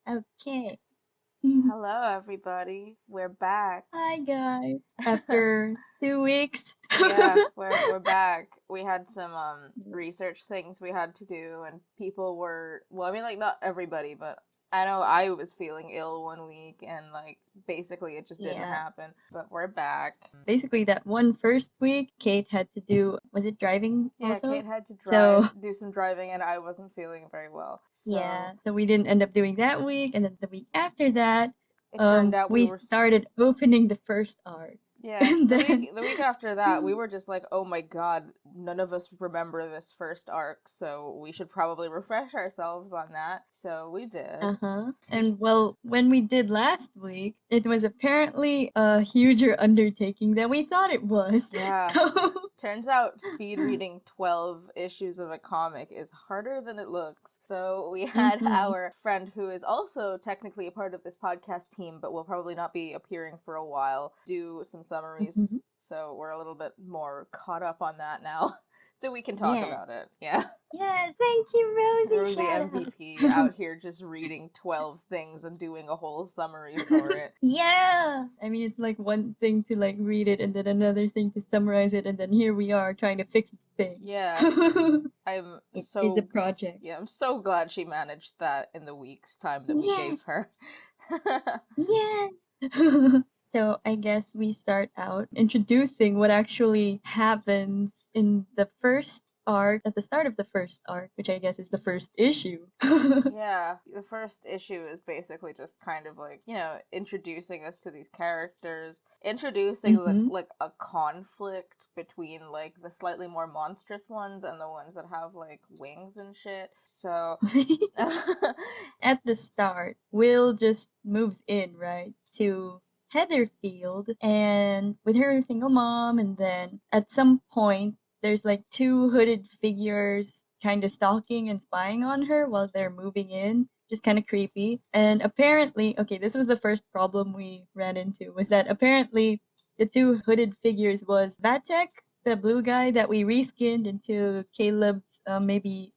Okay. Hello, everybody. We're back. Hi guys. After 2 weeks. Yeah, we're back. We had some research things we had to do, and people were like not everybody, but I know I was feeling ill one week, and basically it just didn't Yeah. happen. But we're back. Basically, that one first week, Kate had to do, was it driving Yeah, also? Kate had to So, do some driving, and I wasn't feeling very well. yeah. So So we didn't end up doing that week. And then the week after that, it turned out we we were started opening the first arc. Yeah, And the then, week after that, we were just like, "Oh my god, none of us remember this first arc, so we should probably refresh ourselves on that." So we did. uh-huh. And well, when we did last week, it was apparently a huger undertaking than we thought it was. Yeah. So, Turns out speed reading 12 issues of a comic is harder than it looks. So we had mhm. our friend who is also technically a part of this podcast team, but will probably not be appearing for a while, do some summaries. Mhm. So we're a little bit more caught up on that now. So we can talk Yeah. about it. Yeah. Yes, thank you, Rosie. Rosie Shout MVP out. out here just reading 12 things and doing a whole summary for it. Yeah. I mean, it's like one thing to like read it and then another thing to summarize it, and then here we are trying to fix the thing. Yeah. I'm It's a project. I'm so glad she managed that in the week's time that we Yes. gave her. Yes. So I guess we start out introducing what actually happens in the first arc, at the start of the first arc, which I guess is the first issue. Yeah, the first issue is basically just kind of like, introducing us to these characters, introducing Hmm. like a conflict between like the slightly more monstrous ones and the ones that have like wings and shit. So At the start, Will just moves in, right, to Heatherfield and with her single mom, and then at some point there's like two hooded figures kind of stalking and spying on her while they're moving in. Just kind of creepy. And apparently, okay, this was the first problem we ran into, was that apparently the two hooded figures was Vatek, the blue guy that we reskinned into Caleb's maybe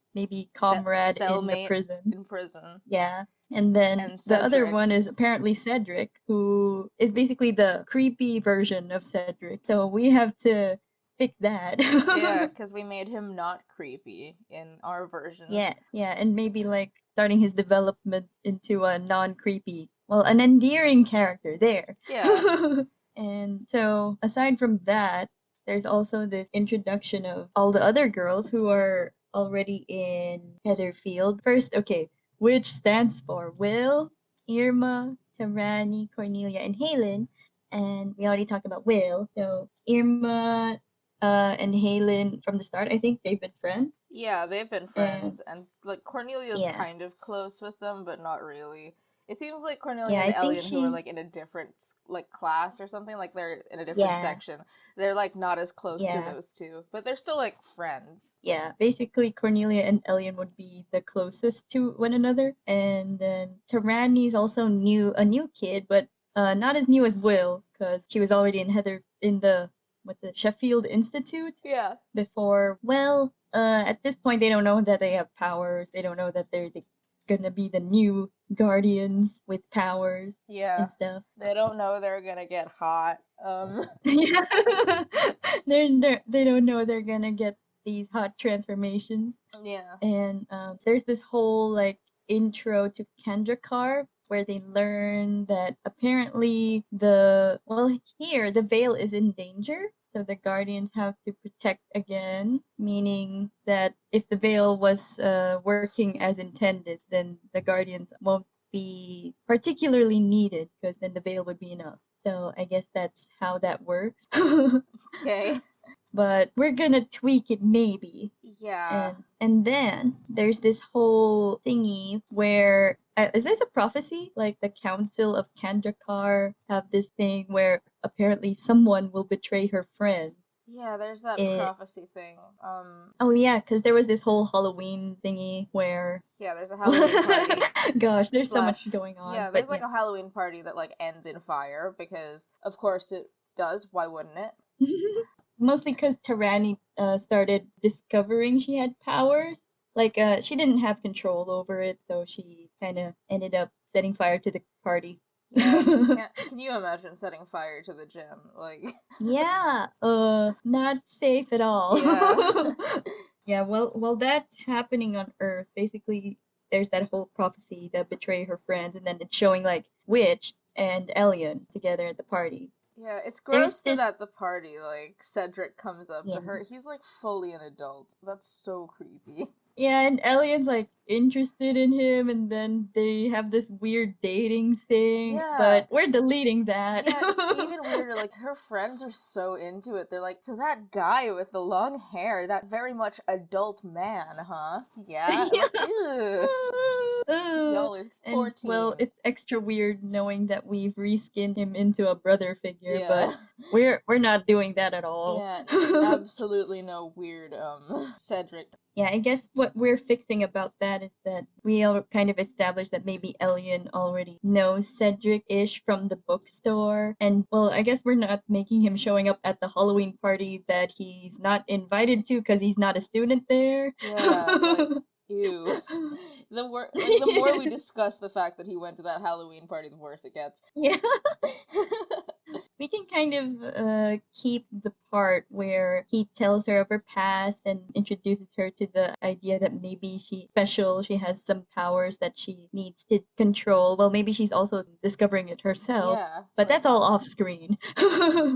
comrade in the cellmate prison. in prison. Yeah. And then And the other Cedric. one is apparently Cedric, who is basically the creepy version of Cedric. So we have to fix that. Yeah, because we made him not creepy in our version. Yeah, yeah, and maybe like starting his development into a non-creepy, well, an endearing character there. Yeah. And so aside from that, there's also this introduction of all the other girls who are already in Heatherfield. First, okay, which stands for Will, Irma, Tarani, Cornelia, and Halen. And we already talked about Will. So Irma and Halen from the start, I think they've been friends. Yeah, they've been And friends, and like Cornelia's yeah, kind of close with them, but not really. It seems like Cornelia yeah, and I think Elian, who are she's, like in a different like class or something, like they're in a different yeah, section. They're like not as close to yeah, those two, but they're still like friends. yeah. Basically, Cornelia and Elian would be the closest to one another. And then Tarani's also a new kid, but not as new as Will, because she was already in Heather in the Sheffield Institute Yeah. before. Well, at this point, they don't know that they have powers. They don't know that gonna be the new guardians with powers Yeah. and stuff. They don't know they're gonna get hot. Yeah. They don't know they're gonna get these hot transformations. Yeah. And there's this whole like intro to Kendrakar where they learn that apparently here the veil is in danger, so the guardians have to protect again, meaning that if the veil was working as intended, then the guardians won't be particularly needed because then the veil would be enough. So I guess that's how that works. Okay. But we're gonna tweak it maybe. Yeah. And then there's this whole thingy where is this a prophecy? Like the Council of Kandrakar have this thing where apparently someone will betray her friends. Yeah, there's that It prophecy thing. Oh yeah, because there was this whole Halloween thingy where Yeah, there's a Halloween party. gosh, there's so much Slash, going on. yeah, there's But like yeah. a Halloween party that like ends in fire because, of course, it does. Why wouldn't it? Mostly because Tarani started discovering she had powers. Like, she didn't have control over it, so she kind of ended up setting fire to the party. Yeah, can you imagine setting fire to the gym? Like, Yeah, not safe at all. yeah. Yeah, well, while that's happening on Earth, basically, there's that whole prophecy that betray her friends, and then it's showing like Witch and Elian together at the party. Yeah, it's There's gross that this, at the party, like, Cedric comes up to yeah, her. He's, like, fully an adult. That's so creepy. yeah, and Elian's like interested in him, and then they have this weird dating thing, Yeah. but we're deleting that. Yeah, it's even weirder. Like, her friends are so into it. They're like, so that guy with the long hair, that very much adult man, huh? Yeah? Yeah. Like, ew. Y'all are And well, 14. it's extra weird knowing that we've reskinned him into a brother figure, but Yeah. we're not doing that at all. Yeah, absolutely no weird, Cedric. Yeah, I guess what we're fixing about that is that we all kind of established that maybe Elian already knows Cedric-ish from the bookstore. And well, I guess we're not making him showing up at the Halloween party that he's not invited to because he's not a student there. Yeah, like, ew. The more we discuss the fact that he went to that Halloween party, the worse it gets. Yeah. We can kind of keep the part where he tells her of her past and introduces her to the idea that maybe she's special, she has some powers that she needs to control. Well, maybe she's also discovering it herself, Yeah, but like, that's all off screen.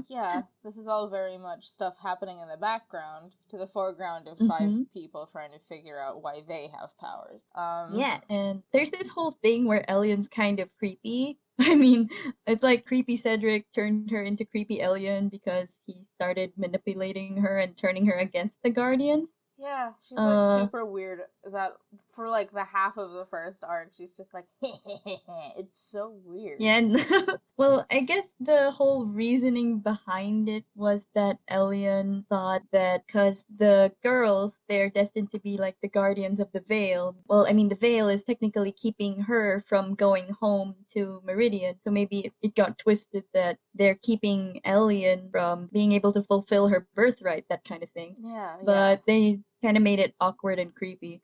yeah, this is all very much stuff happening in the background to the foreground of five Hmm. people trying to figure out why they have powers. Yeah, and there's this whole thing where Elian's kind of creepy. I mean, it's like creepy Cedric turned her into creepy Elian because he started manipulating her and turning her against the Guardians. Yeah, she's like Uh, super weird that for like the half of the first arc, she's just like, it's so weird. yeah, and well, I guess the whole reasoning behind it was that Elian thought that because the girls, they're destined to be like the guardians of the Veil. Well, I mean, the Veil is technically keeping her from going home to Meridian, so maybe it got twisted that they're keeping Elian from being able to fulfill her birthright, that kind of thing. Yeah, yeah, But they kind of made it awkward and creepy.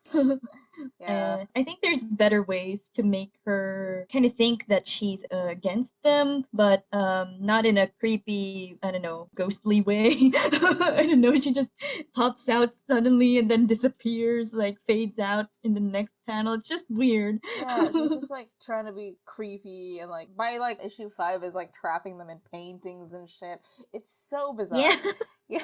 yeah. I think there's better ways to make her kind of think that she's against them, but not in a creepy, I don't know, ghostly way. I don't know, she just pops out suddenly and then disappears, like fades out in the next panel. It's just weird. Yeah, she's just like trying to be creepy and like by like issue 5 is like trapping them in paintings and shit. It's so bizarre. Yeah. Yeah.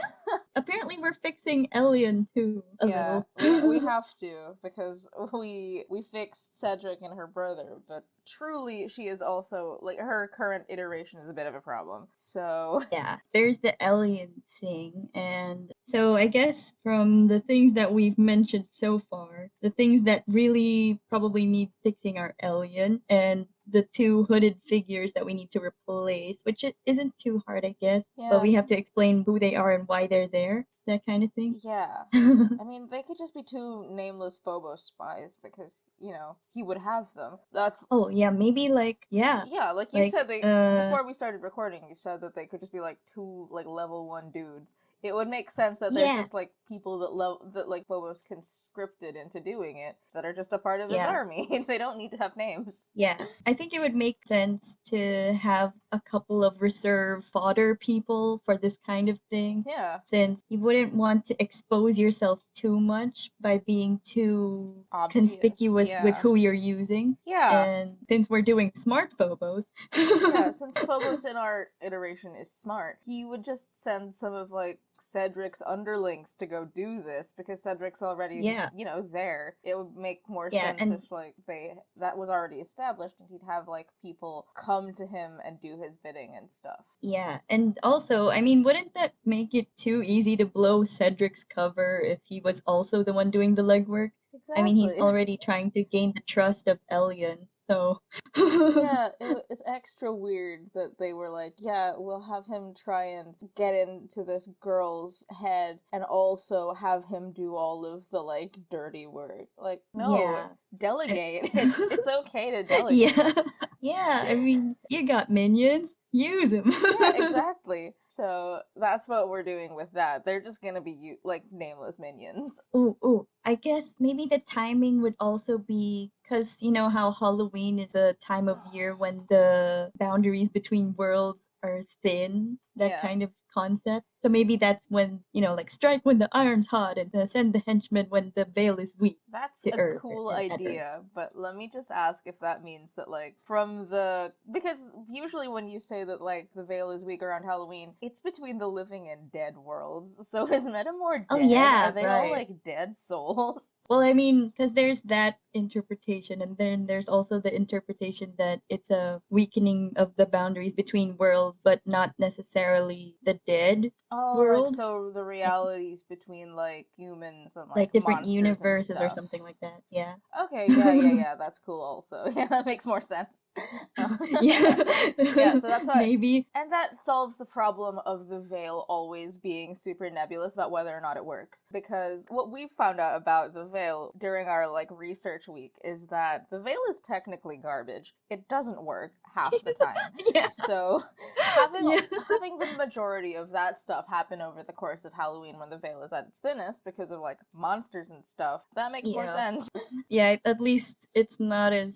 Apparently, we're fixing Elian too a Yeah, little. we have to because we fixed Cedric and her brother, but truly she is also like her current iteration is a bit of a problem. So Yeah, there's the alien thing. And so I guess from the things that we've mentioned so far, the things that really probably need fixing are alien and the two hooded figures that we need to replace, which it isn't too hard, I guess. But yeah, we have to explain who they are and why they're there, that kind of thing. yeah. I mean, they could just be two nameless Phobos spies because, you know, he would have them. That's Oh, yeah, maybe like, yeah, yeah, like you like, said they before we started recording, you said that they could just be like two like level 1 dudes. It would make sense that they're yeah, just like people that like Phobos conscripted into doing it that are just a part of his yeah. army. They don't need to have names. Yeah, I think it would make sense to have a couple of reserve fodder people for this kind of thing, Yeah, since you wouldn't want to expose yourself too much by being too obvious. conspicuous with Yeah. who you're using. Yeah. And since we're doing smart phobos, Yeah, since Phobos in our iteration is smart, he would just send some of like Cedric's underlings to go do this because Cedric's already, yeah, you know, there. It would make more yeah, sense and if like they that was already established and he'd have like people come to him and do his bidding and stuff. yeah, and also, I mean, wouldn't that make it too easy to blow Cedric's cover if he was also the one doing the legwork? I mean, he's Exactly. already trying to gain the trust of Elian, so. Yeah, it's extra weird that they were like, yeah, we'll have him try and get into this girl's head and also have him do all of the like dirty work. Like, no, Yeah. delegate. It's okay to delegate. Yeah. Yeah, I mean, you got minions. Use him. Yeah, exactly. So that's what we're doing with that. They're just gonna be like nameless minions. Oh, I guess maybe the timing would also be because you know how Halloween is a time of year when the boundaries between worlds are thin, that Yeah. kind of concept. So maybe that's when, like strike when the iron's hot and send the henchmen when the veil is weak That's to a Earth cool and at Earth. idea, but let me just ask if that means that, like, from the. Because usually when you say that, like, the veil is weak around Halloween, it's between the living and dead worlds. So is Metamore Oh dead? Are yeah, they all, right. like, dead souls? Well, I mean, because there's that interpretation, and then there's also the interpretation that it's a weakening of the boundaries between worlds, but not necessarily the dead Oh, like, world, so the like realities between, like, humans and, like like, different monsters and universes or stuff. something like that. Yeah. Okay, yeah, that's cool also. Yeah, that makes more sense. Yeah. Yeah, so that's what. Maybe. And that solves the problem of the veil always being super nebulous about whether or not it works. Because what we found out about the veil during our like research week is that the veil is technically garbage. It doesn't work half the time. Yeah. So having Yeah. having the majority of that stuff happen over the course of Halloween when the veil is at its thinnest because of like monsters and stuff, that makes more Yeah. sense. Yeah, at least it's not as,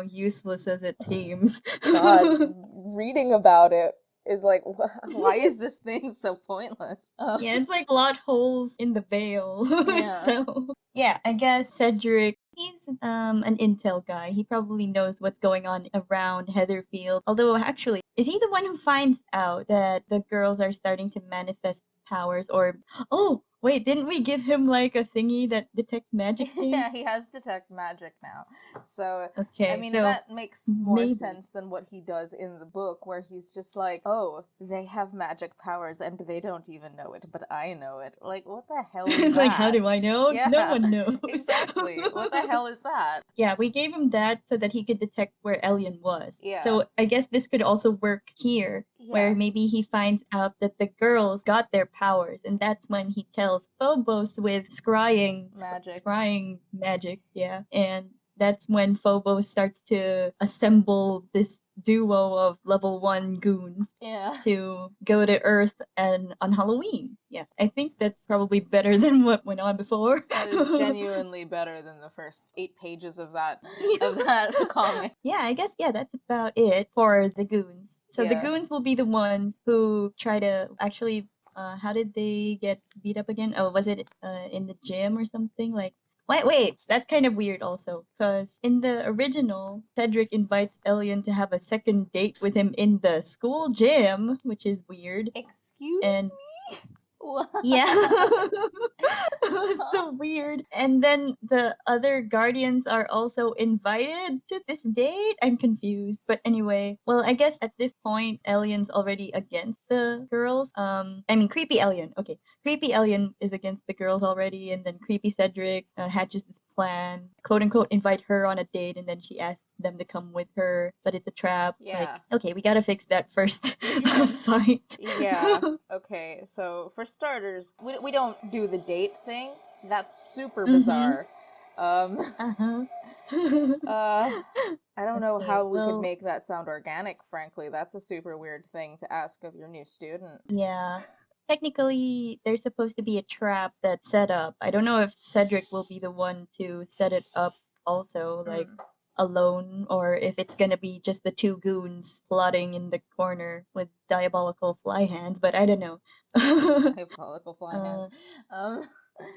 useless as it seems. God, reading about it is like, why is this thing so pointless? Yeah, it's like lot holes in the veil. Yeah. So yeah, I guess Cedric, he's an intel guy. He probably knows what's going on around Heatherfield. Although actually, is he the one who finds out that the girls are starting to manifest powers? Or oh wait, didn't we give him like a thingy that detects magic thing? Yeah, he has detect magic now. So, I Okay, mean, so that makes more maybe. sense than what he does in the book, where he's just like, oh, they have magic powers and they don't even know it, but I know it. Like, what the hell is It's like, how that? do I know? No Yeah, one knows. exactly. What the hell is that? Yeah, we gave him that so that he could detect where Elian was. Yeah, So I guess this could also work here, yeah, where maybe he finds out that the girls got their powers, and that's when he tells Phobos with magic. scrying magic, yeah. And that's when Phobos starts to assemble this duo of level 1 goons Yeah. to go to Earth and on Halloween. Yeah, I think that's probably better than what went on before. That is genuinely better than the first 8 pages of that comic. Yeah, I guess yeah, that's about it for the goons. So the Yeah. goons will be the ones who try to actually. How did they get beat up again? Oh, was it in the gym or something? Like, wait, that's kind of weird also, because in the original, Cedric invites Elian to have a second date with him in the school gym, which is weird. Excuse And me? What? yeah. It was so weird. And then the other guardians are also invited to this date. I'm confused. But anyway, well, I guess at this point, Elian's already against the girls. I mean, Creepy Elian. Okay. Creepy Elian is against the girls already. And then Creepy Cedric hatches this plan, quote unquote, invite her on a date. And then she asks them to come with her, but it's a trap. Like, Yeah. okay, we gotta fix that first fight. Yeah. Okay. So for starters, we don't do the date thing. That's super Mm-hmm. bizarre. Um. Uh-huh. I don't know Okay, how we could well, make that sound organic. Frankly, that's a super weird thing to ask of your new student. yeah. Technically, there's supposed to be a trap that's set up. I don't know if Cedric will be the one to set it up also, like Mm. alone, or if it's gonna be just the two goons plotting in the corner with diabolical fly hands, but I don't know. Diabolical fly hands. uh,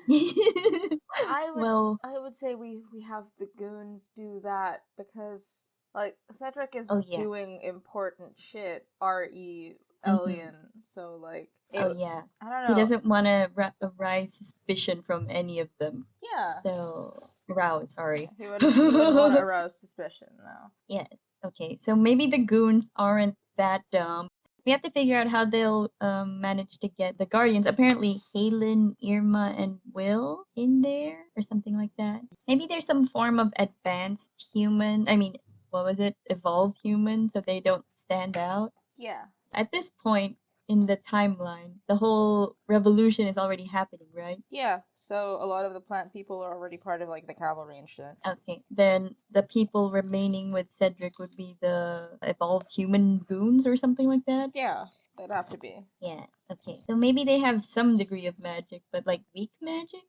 Um. well, I would say we have the goons do that because like Cedric oh is yeah. doing important shit. R.E. Mm-hmm. Alien. So like Oh it. yeah. I don't He know. doesn't want to arise suspicion from any of them. Yeah. So, arouse, sorry. He wouldn't want to arouse suspicion. No. Yes. Okay. So maybe the goons aren't that dumb. We have to figure out how they'll manage to get the guardians. Apparently, Halen, Irma, and Will in there, or something like that. Maybe there's some form of advanced human. I mean, what was it? Evolved human, so they don't stand out. Yeah. At this point, in the timeline. The whole revolution is already happening, right? Yeah, so a lot of the plant people are already part of like the cavalry and shit. Okay, then the people remaining with Cedric would be the evolved human goons or something like that? Yeah, they'd have to be. Yeah, okay. So maybe they have some degree of magic, but like weak magic?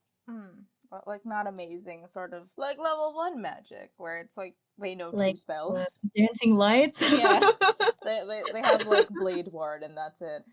But like not amazing, sort of like level 1 magic, where it's like they know 2 Like spells. dancing lights? Yeah, they have like Blade Ward and that's it.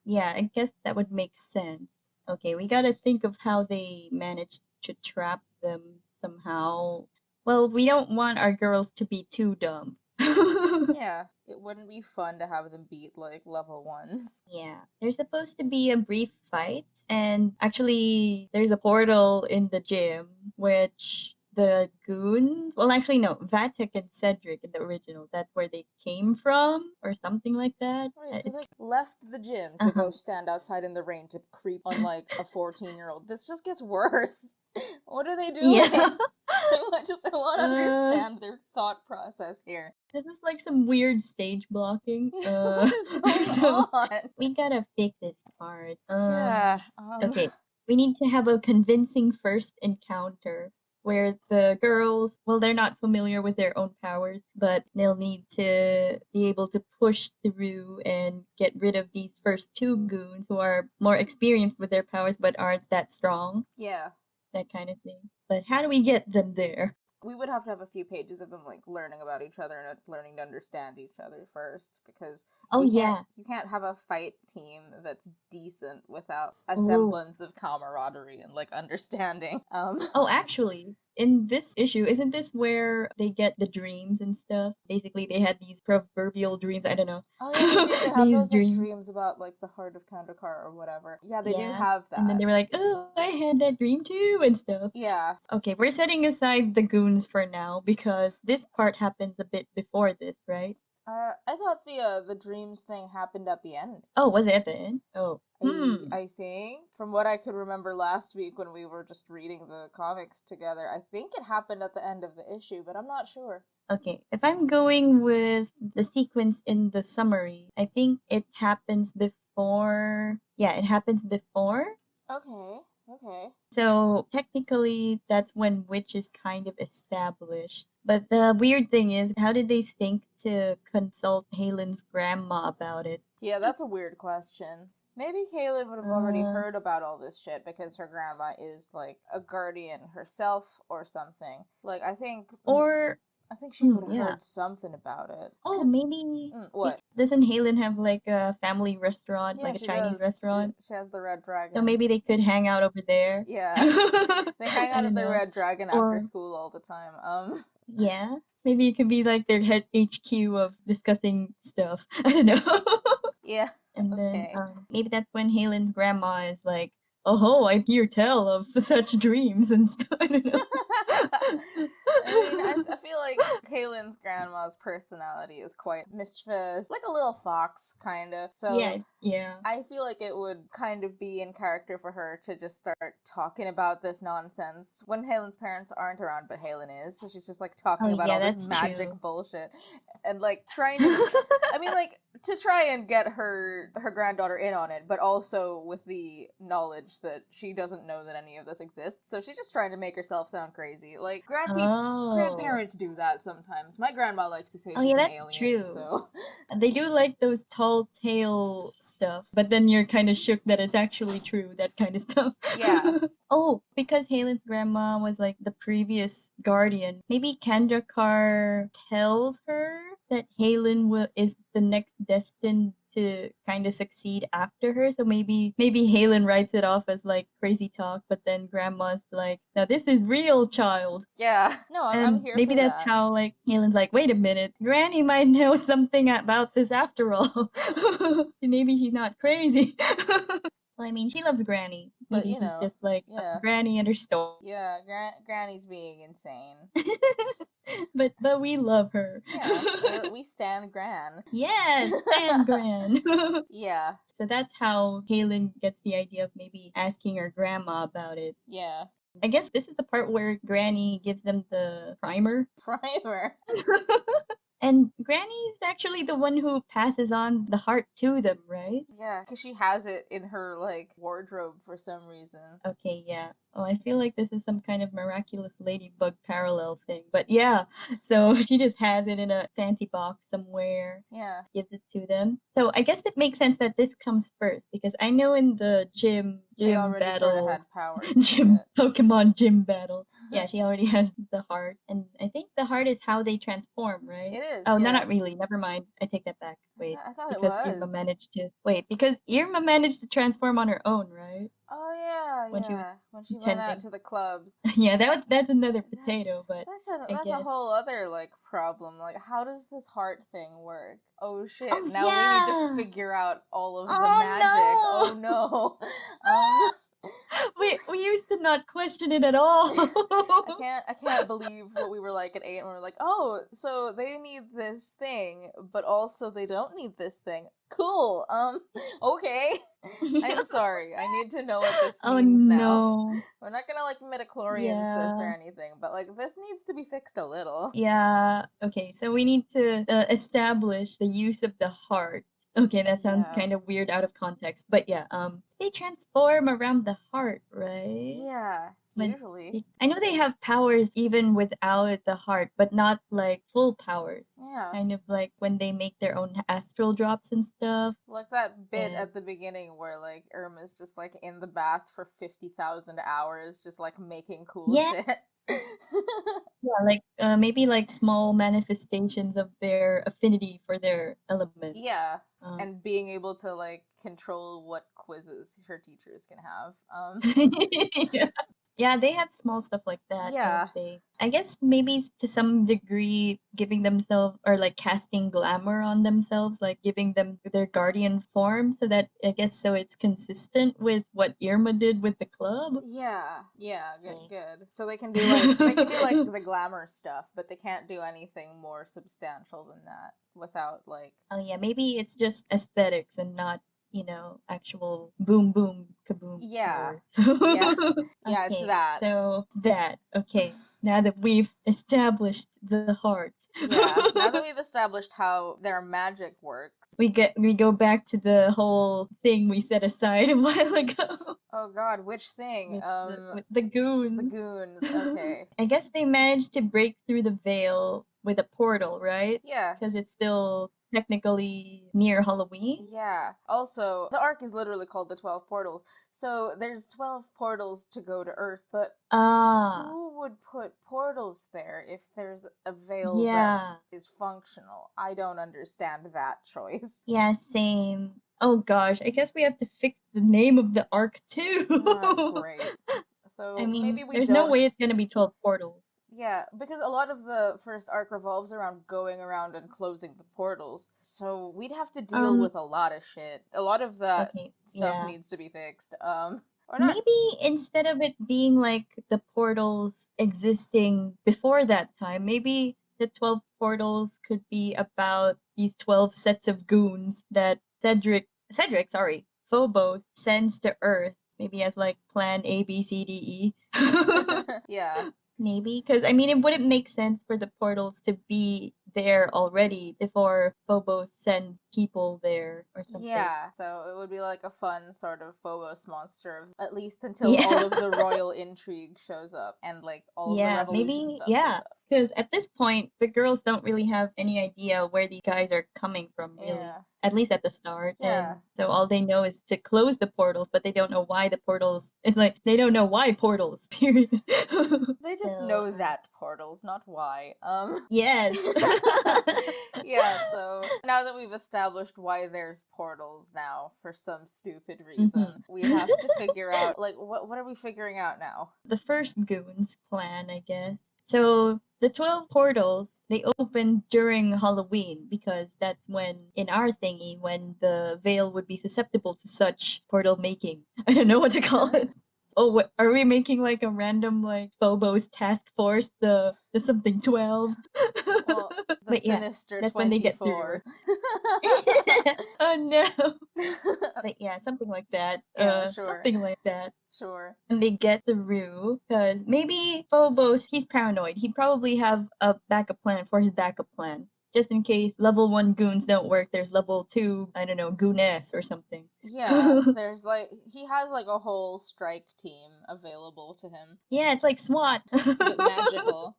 Yeah, I guess that would make sense. Okay, we gotta think of how they managed to trap them somehow. Well, we don't want our girls to be too dumb. Yeah, it wouldn't be fun to have them beat like level 1s. Yeah, there's supposed to be a brief fight, and actually, there's a portal in the gym, which the goons, well, actually, no, Vatic and Cedric in the original, that's where they came from, or something like that. Right, so It's, they left the gym to uh-huh. go stand outside in the rain to creep on like a 14-year-old. This just gets worse. What are they doing? Yeah. I want to Uh, understand their thought process here. this is like some weird stage blocking. What is going So on? we gotta fix this part. Yeah. Okay, we need to have a convincing first encounter where the girls, well, they're not familiar with their own powers, but they'll need to be able to push through and get rid of these first two goons who are more experienced with their powers but aren't that strong, Yeah. that kind of thing. But how do we get them there? We would have to have a few pages of them like learning about each other and learning to understand each other first, because Oh, yeah. you can't have a fight team that's decent without a Oh, semblance of camaraderie and like understanding. Oh, actually, in this issue, isn't this where they get the dreams and stuff? Basically, they had these proverbial dreams. I don't know. Oh yeah, they do. They have These those like dreams. dreams about like the heart of Kandahar or whatever. Yeah, they do Yeah. have And then that. they were like, oh, I had that dream too, and stuff. Yeah. Okay, we're setting aside the goons for now because this part happens a bit before this, right? I thought the dreams thing happened at the end. Oh, was it at the end? Oh. I think from what I could remember last week when we were just reading the comics together, I think it happened at the end of the issue, but I'm not sure. Okay, if I'm going with the sequence in the summary, I think it happens before. Yeah, it happens before. Okay. Okay. So technically, that's when Witch is kind of established. But the weird thing is, how did they think to consult Halen's grandma about it? Yeah, that's a weird question. Maybe Kaylin would have already Uh, heard about all this shit because her grandma is like a guardian herself or something. Like or I think she would have yeah. heard something about it. Oh, 'Cause maybe what? doesn't Halen have like a family restaurant, Yeah, like a she Chinese does. restaurant? She has the Red So Dragon. maybe they could hang out over there. Yeah. They hang I out at don't the know. Red Dragon after Or school all the time. yeah, maybe it could be like their head HQ of discussing stuff. I don't know. Yeah. And then Okay. maybe that's when Halen's grandma is like, "Oh, I hear tell of such dreams and stuff." I don't know. I mean, I feel like Kaylin's grandma's personality is quite mischievous, like a little fox, kind of. Yeah, So yeah. I feel like it would kind of be in character for her to just start talking about this nonsense when Halen's parents aren't around, but Halen is. So she's just like Oh, talking about yeah, all this that's magic true. bullshit and like trying to. I mean, like to try and get her granddaughter in on it, but also with the knowledge that she doesn't know that any of this exists. So she's just trying to make herself sound crazy. Like Oh. grandparents do that sometimes. My grandma likes to say Oh, she's yeah, an that's alien, true. so They do like those tall tale stuff, but then you're kind of shook that it's actually true, that kind of stuff. yeah. Oh, because Halen's grandma was like the previous guardian. Maybe Kandrakar tells her that is the next destined to kind of succeed after her. So maybe Halen writes it off as like crazy talk, but then grandma's like, "Now this is real, child." Yeah. No, I'm And here maybe for that's that. how like Helen's like, wait a minute, Granny might know something about this after all. Maybe she's not crazy. Well, I mean, she loves Granny. But Maybe you she's know, just like yeah. Granny and her story. Yeah, Granny's being insane. But we love her. Yeah, we stand Gran. Yes, and Gran. Yeah, So that's how Halen gets the idea of maybe asking her grandma about it. yeah. I guess this is the part where Granny gives them the primer. Primer. And Granny's actually the one who passes on the heart to them, right? Yeah, because she has it in her like wardrobe for some reason. Okay, yeah. Oh, I feel like this is some kind of miraculous ladybug parallel thing. But yeah, so she just has it in a fancy box somewhere, Yeah, gives it to them. So I guess it makes sense that this comes first because I know in the they gym already sort of battle, had powers and gym shit. Pokemon gym battle. Yeah, she already has the heart, and I think the heart is how they transform, right? It is, Oh, no, yeah. not really. Never mind. I take that back. Wait, I thought it because Irma was. managed to because Irma managed to transform on her own, right? Oh yeah, When she was yeah. When she went out pretending. to the clubs. Yeah, that's another That's potato, but I that's a guess. whole other like problem. Like, how does this heart thing work? Oh shit! Oh Now we need to yeah. figure out all of the magic. Oh Oh no. no. We used to not question it at all. I can't believe what we were like at 8 and we were like, oh, so they need this thing, but also they don't need this thing. Cool. Okay. Yeah. I'm sorry. I need to know what this Oh means now. no. We're not gonna like midichlorians this or Yeah. anything, but like this needs to be fixed a little. Yeah. Okay, so we need to establish the use of the heart. Okay, that sounds Yeah. kind of weird out of context, but yeah, they transform around the heart, right? Yeah, When usually. I know they have powers even without the heart, but not like full powers. Yeah. Kind of like when they make their own astral drops and stuff. Like that bit And at the beginning where like Irma's just like in the bath for 50,000 hours just like making cool yeah, shit. yeah, like maybe like small manifestations of their affinity for their elements. Yeah, Um, and being able to like control what quizzes her teachers can have. yeah. Yeah, they have small stuff like that, don't Yeah. they? I guess maybe to some degree giving themselves or like casting glamour on themselves, like giving them their guardian form so that I guess so it's consistent with what Irma did with the club. Yeah, yeah, good, Okay. good. So they can do like the glamour stuff, but they can't do anything more substantial than that without like Oh yeah, maybe it's just aesthetics and not, actual boom boom kaboom yeah, powers. yeah, yeah. It's Okay, that. so that okay. Now that we've established the heart, Yeah. Now that we've established how their magic works. we go back to the whole thing we set aside a while ago Oh God, which thing? with the The goons. goons. Okay. I guess they managed to break through the veil with a portal, right? Yeah. Because it's still technically near Halloween. Yeah. Also, the arc is literally called the 12 portals. So there's 12 portals to go to Earth, but Ah, who would put portals there if there's a veil that yeah. is functional? I don't understand that choice. Yeah, same. Oh gosh, I guess we have to fix the name of the arc too. Great. I So mean, maybe we there's no don't. way it's gonna be 12 portals. Yeah, because a lot of the first arc revolves around going around and closing the portals. So we'd have to deal Um, with a lot of shit. A lot of that okay, stuff yeah. needs to be fixed. Or not. Maybe instead of it being like the portals existing before that time, maybe the 12 portals could be about these 12 sets of goons that sorry, Phobos sends to Earth, maybe as like plan A, B, C, D, E. Yeah. Maybe, because I mean, it wouldn't make sense for the portals to be there already before Phobos sends people there or something. Yeah, so it would be like a fun sort of Phobos monster, at least until all Yeah. of the royal intrigue shows up and like all of the Yeah, revolution maybe, stuff shows yeah. up. Because at this point, the girls don't really have any idea where these guys are coming from, really. Yeah. At least at the start. Yeah. And so all they know is to close the portals, but they don't know why the portals. It's like, they don't know why portals, period. They just So, know that portals, not why. yes. Yeah, so now that we've established why there's portals now for some stupid reason, Mhm. we have to figure out like what are we figuring out now? The first Goons plan, I guess. So the 12 portals, they open during Halloween because that's when, in our thingy, when the veil would be susceptible to such portal making. I don't know what to call it. Oh, what, are we making like a random like Phobos task force, the something 12? Well, the But yeah, sinister that's when they get through. 24. Oh no. But yeah, something like that. Yeah, sure. Something like that. Sure. And they get through because maybe Phobos, he's paranoid. He'd probably have a backup plan for his backup plan. Just in case level 1 goons don't work, there's level 2, I don't know, gooness or something. Yeah, there's like he has like a whole strike team available to him. Yeah, it's like SWAT. But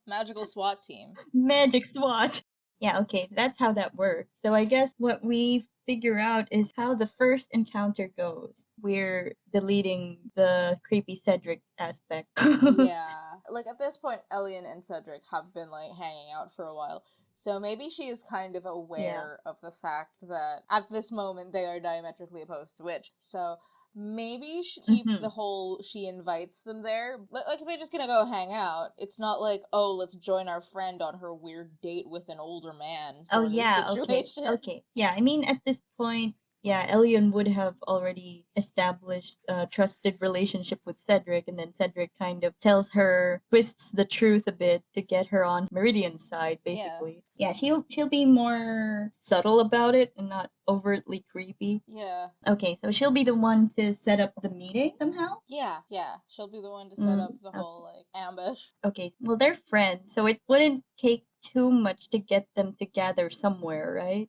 magical SWAT team. Magic SWAT. Yeah, okay, that's how that works. So I guess what we figure out is how the first encounter goes. We're deleting the creepy Cedric aspect. Yeah. Like at this point, Elian and Cedric have been like hanging out for a while. So maybe she is kind of Yeah. aware of the fact that at this moment they are diametrically opposed to Witch. So maybe she keep Hmm. the whole she invites them there. Like if they're just gonna go hang out, it's not like, oh, let's join our friend on her weird date with an older man Oh sort of yeah, okay. situation. Okay. Yeah, I mean at this point, yeah, Elion would have already established a trusted relationship with Cedric, and then Cedric kind of tells her, twists the truth a bit to get her on Meridian's side, Yeah. basically. Yeah, she'll be more subtle about it and not overtly creepy. Yeah. Okay, so she'll be the one to set up the meeting somehow? Yeah. She'll be the one to set up Mm, the okay. whole like ambush. Okay, well, they're friends, so it wouldn't take too much to get them to gather somewhere, right?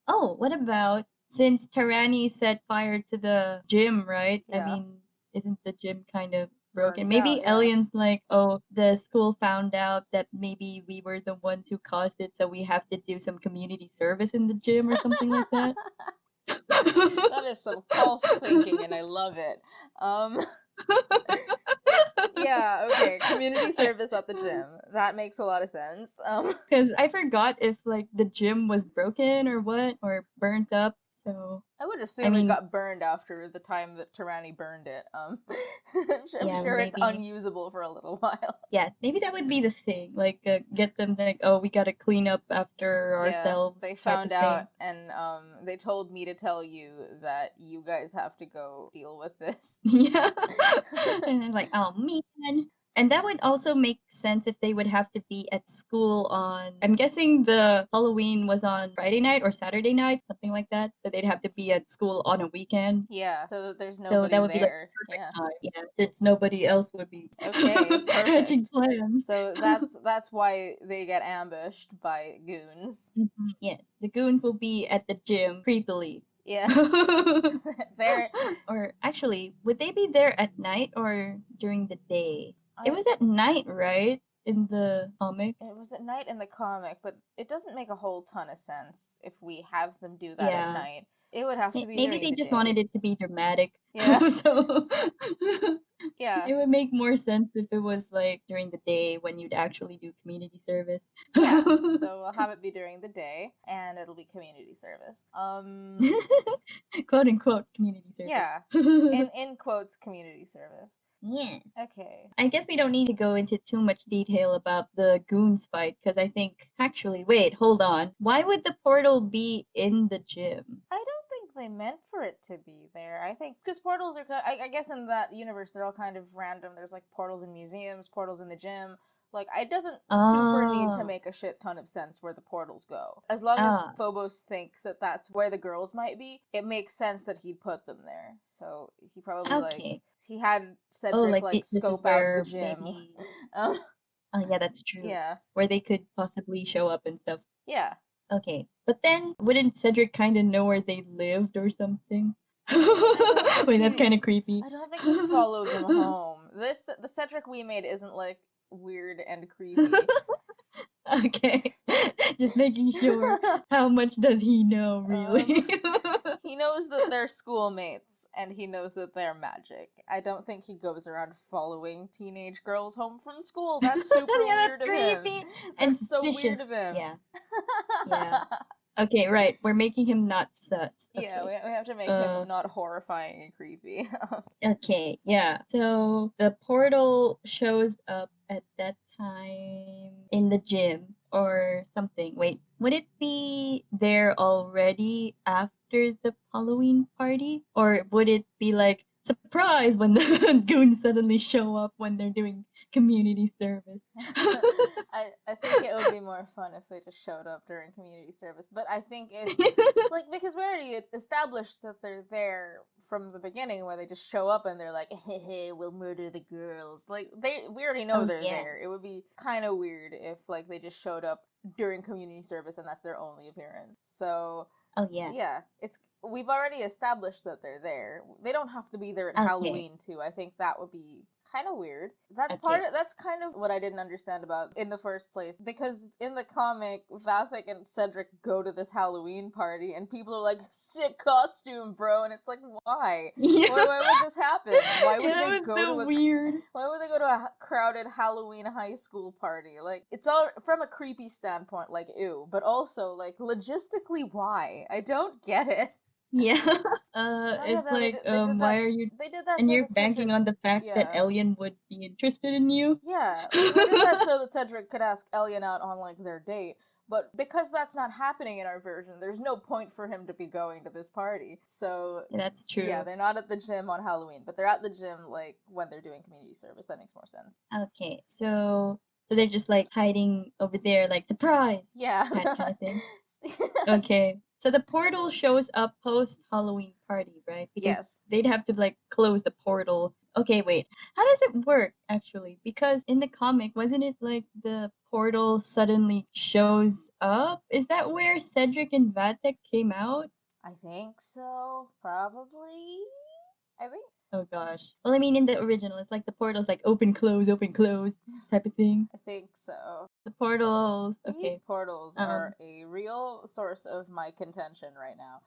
Oh, what about since Tarani set fire to the gym, right? I Yeah. mean, isn't the gym kind of broken? Burnt out, Maybe yeah. Elian's like, oh, the school found out that maybe we were the ones who caused it, so we have to do some community service in the gym or something like that. That is some Kolf thinking, and I love it. Um, yeah, okay, community service at the gym. That makes a lot of sense. Because I forgot if like the gym was broken or what, or burnt up. So I would I assume it mean, got burned after the time that Tarani burned it. I'm yeah, sure it's maybe. unusable for a little while. Yeah, maybe that would be the thing. Like, get them like, oh, we gotta clean up after Yeah, ourselves, they type of found out, thing. and they told me to tell you that you guys have to go deal with this. Yeah, and then like, oh man. And that would also make sense if they would have to be at school on. I'm guessing the Halloween was on Friday night or Saturday night, something like that. So they'd have to be at school on a weekend. Yeah, so that there's So nobody that would be like there. the perfect Yeah. time. Yeah, since nobody else would be Okay, hatching perfect. plans. So that's why they get ambushed by goons. Mhm. Yes, the goons will be at the gym creepily. Yeah. They're Or actually, would they be there at night or during the day? It I was at night, right? In the comic. it was at night in the comic, but it doesn't make a whole ton of sense if we have them do that at Yeah. night. It would have to be Maybe during they the just day. wanted it to be dramatic. Yeah. So Yeah. it would make more sense if it was like during the day when you'd actually do community service. Yeah. So we'll have it be during the day and it'll be community service. Quote unquote community service. Yeah. In quotes community service. Yeah. Okay. I guess we don't need to go into too much detail about the Goons fight because I think actually, wait, hold on. Why would the portal be in the gym? I don't think they meant for it to be there. I think because portals are, I guess in that universe they're all kind of random. There's like portals in museums, portals in the gym. Like it doesn't super need to Oh, make a shit ton of sense where the portals go. As long as ah, Phobos thinks that that's where the girls might be, it makes sense that he'd put them there. So he probably like okay. he had Oh, Cedric like like this is scope out the where gym. maybe. um, Oh, yeah, that's true. yeah, Where they could possibly show up and stuff. yeah. Okay, but then wouldn't Cedric kind of know where they lived or something? I don't think Wait, that's he kind of creepy. I don't think he followed them home. The Cedric we made isn't like weird and creepy. Okay, just making sure. How much does he know, um, really? he knows that they're schoolmates and he knows that they're magic. I don't think he goes around following teenage girls home from school. That's super Yeah, that's weird of him. creepy and That's so suspicious. weird of him. Yeah, yeah. Okay, right. We're making him not sus. Yeah, Okay. we have to make Uh, him not horrifying and creepy. okay, yeah. So the portal shows up at that time in the gym or something. Wait, would it be there already after the Halloween party? Or would it be like surprise when the goons suddenly show up when they're doing community service? I think it would be more fun if they just showed up during community service. But I think it's like because we already established that they're there from the beginning, where they just show up and they're like, "Hey, hey, we'll murder the girls." Like we already know Oh they're yeah. there. It would be kind of weird if like they just showed up during community service and that's their only appearance. So Oh yeah. yeah, it's we've already established that they're there. They don't have to be there at Okay. Halloween too. I think that would be kind of weird. That's Okay. that's kind of what I didn't understand about in the first place because in the comic Vathek and Cedric go to this Halloween party and people are like sick costume, bro, and it's like why? Yeah. Why would this happen? Why would Yeah, they that was go to so a weird. why would they go to a crowded Halloween high school party? Like, it's all from a creepy standpoint, like, ew, but also, like, logistically, why? I don't get it. Yeah. Oh yeah, It's no, like, they did that. why are you They did that and so you're that Cedric, banking on the fact that yeah, Elian would be interested in you? yeah, we did that so that Cedric could ask Elliot out on like their date. But because that's not happening in our version, there's no point for him to be going to this party. So Yeah, that's yeah, true. they're not at the gym on Halloween, but they're at the gym like when they're doing community service. That makes more sense. Okay, so they're just like hiding over there, like surprise, Yeah. that kind of thing. Yes. Okay, so the portal shows up post Halloween party, right? Because Yes. they'd have to like close the portal. Okay, wait, how does it work actually? Because in the comic, wasn't it like the portal suddenly shows up? Is that where Cedric and Vatek came out? I think so. Probably. I think. Oh gosh. Well, I mean, in the original, it's like the portal's like open, close type of thing. I think so. The portals. These Okay. portals Um, are a real source of my contention right now.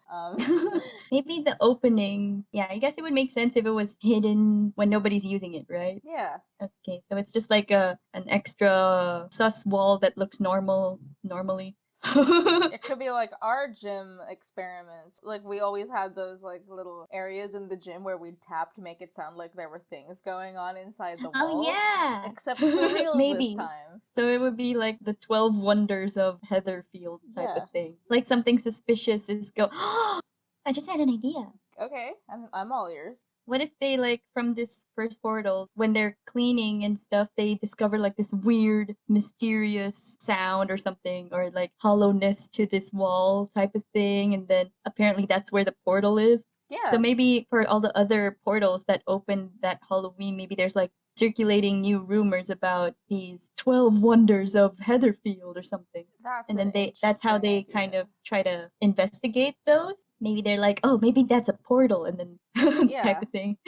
maybe the opening. Yeah, I guess it would make sense if it was hidden when nobody's using it, right? Yeah. Okay, so it's just like a an extra sus wall that looks normal normally. It could be like our gym experiments. Like we always had those like little areas in the gym where we'd tap to make it sound like there were things going on inside the Oh walls. yeah. Except for real this Maybe. time. So it would be like the 12 wonders of Heatherfield type of Yeah. thing. Like something suspicious is go, oh, I just had an idea. Okay. I'm all ears. What if they like from this first portal, when they're cleaning and stuff, they discover like this weird, mysterious sound or something, or like hollowness to this wall type of thing, and then apparently that's where the portal is. So Yeah. maybe for all the other portals that opened that Halloween, maybe there's like circulating new rumors about these 12 wonders of Heatherfield or something. That's And an then that's how interesting they kind idea. of try to investigate those. Maybe they're like, oh, maybe that's a portal, and then type Yeah. of thing.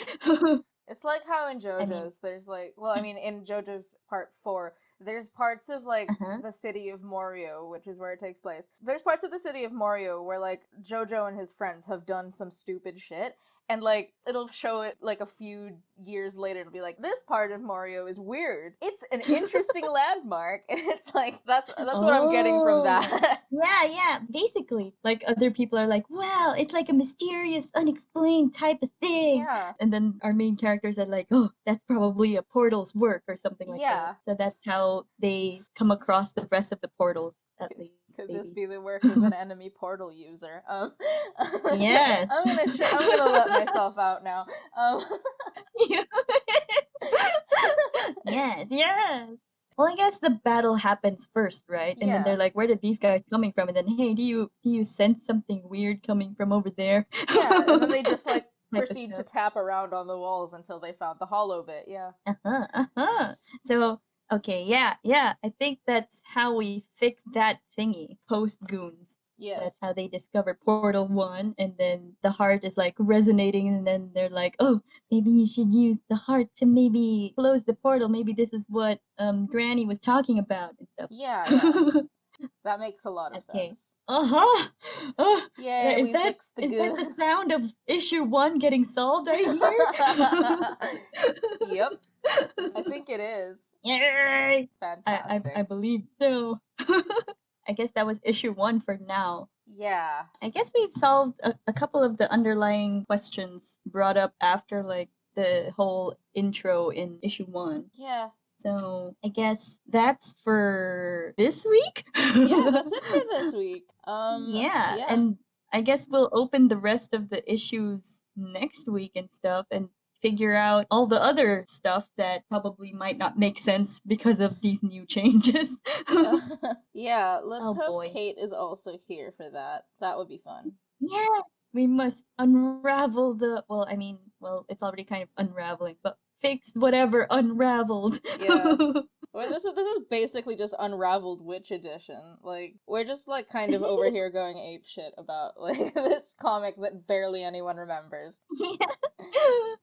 It's like how in I mean, JoJo's there's like well, I mean in JoJo's part 4, there's parts of like uh-huh. the city of Morio, which is where it takes place. There's parts of the city of Morio where like JoJo and his friends have done some stupid shit and like it'll show it like a few years later and be like this part of Morio is weird. It's an interesting landmark and it's like that's what I'm getting from Oh, that. yeah, yeah. Basically, like other people are like, wow, it's like a mysterious, unexplained type of thing. Yeah. And then our main characters are like, oh, that's probably a portal's work or something like that. Yeah. So that's how they come across the rest of the portals, at least, Could this maybe. be the work of an enemy portal user? Yes. I'm gonna let myself out now. Yes, yes. Well, I guess the battle happens first, right? And then Yeah, they're like, "Where did these guys coming from?" And then, "Hey, do you sense something weird coming from over there?" yeah, and then they just like Type of proceed to stuff. tap around on the walls until they found the hollow bit. Yeah. Uh-huh, uh-huh. So, okay, yeah, yeah. I think that's how we fix that thingy post Goons. That's Yes. how they discover Portal 1, and then the heart is like resonating, and then they're like, oh, maybe you should use the heart to maybe close the portal. Maybe this is what Granny was talking about and Yeah, yeah. stuff. That makes a lot of Okay. sense. Uh-huh. Uh, Yay, is we that fixed the is that the goons. sound of issue 1 getting solved, I hear? Yep, I think it is. Yay! I Fantastic. believe so. I guess that was issue 1 for now. Yeah. I guess we've solved a couple of the underlying questions brought up after like the whole intro in issue 1. Yeah. So I guess that's for this week. Yeah, that's it for this week. Yeah, Yeah. and I guess we'll open the rest of the issues next week and stuff and figure out all the other stuff that probably might not make sense because of these new changes. Yeah, let's Oh hope boy. Kate is also here for that. That would be fun. Yeah, we must unravel the, well, I mean, well, it's already kind of unraveling, but fix whatever unraveled. Yeah. Well, this is basically just Unraveled Witch Edition. Like, we're just like kind of over here going ape shit about like this comic that barely anyone remembers. Yeah.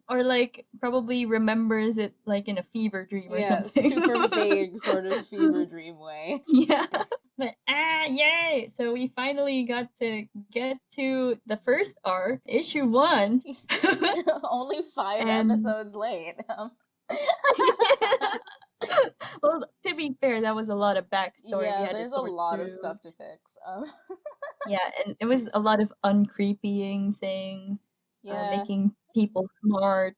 Or like probably remembers it like in a fever dream or Yeah, something. super vague sort of fever dream way. Yeah. But yay! So we finally got to get to the first arc, issue 1. Only 5 And episodes late. well, to be fair, that was a lot of backstory we Yeah, had to there's a sort lot of through. stuff to fix. Yeah, and it was a lot of uncreepying things, Yeah, making people smart,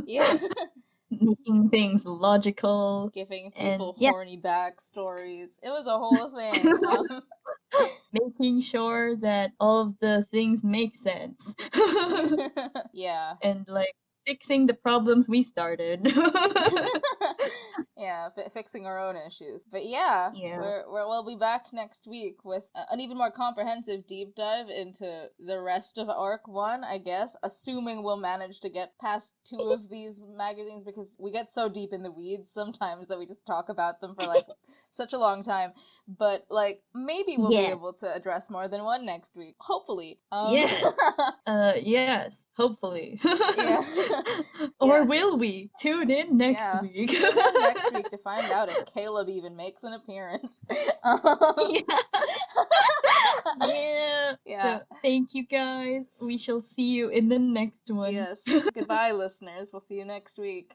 yeah. making things logical, Giving and people yeah, horny backstories. It was a whole thing. making sure that all of the things make sense, Yeah. and like fixing the problems we started. Yeah, fixing our own issues. But yeah, Yeah. we'll be back next week with an even more comprehensive deep dive into the rest of Arc 1, I guess, assuming we'll manage to get past 2 of these magazines because we get so deep in the weeds sometimes that we just talk about them for like such a long time. But like maybe we'll be Yeah. able to address more than one next week. Hopefully. Yes. Yes, hopefully. Yeah. Or Yeah. will we? Tune in next Yeah. week. Tune in next week to find out if Caleb even makes an appearance. Um, Yeah. Yeah. yeah. So thank you guys. We shall see you in the next one. Yes. Goodbye, listeners. We'll see you next week.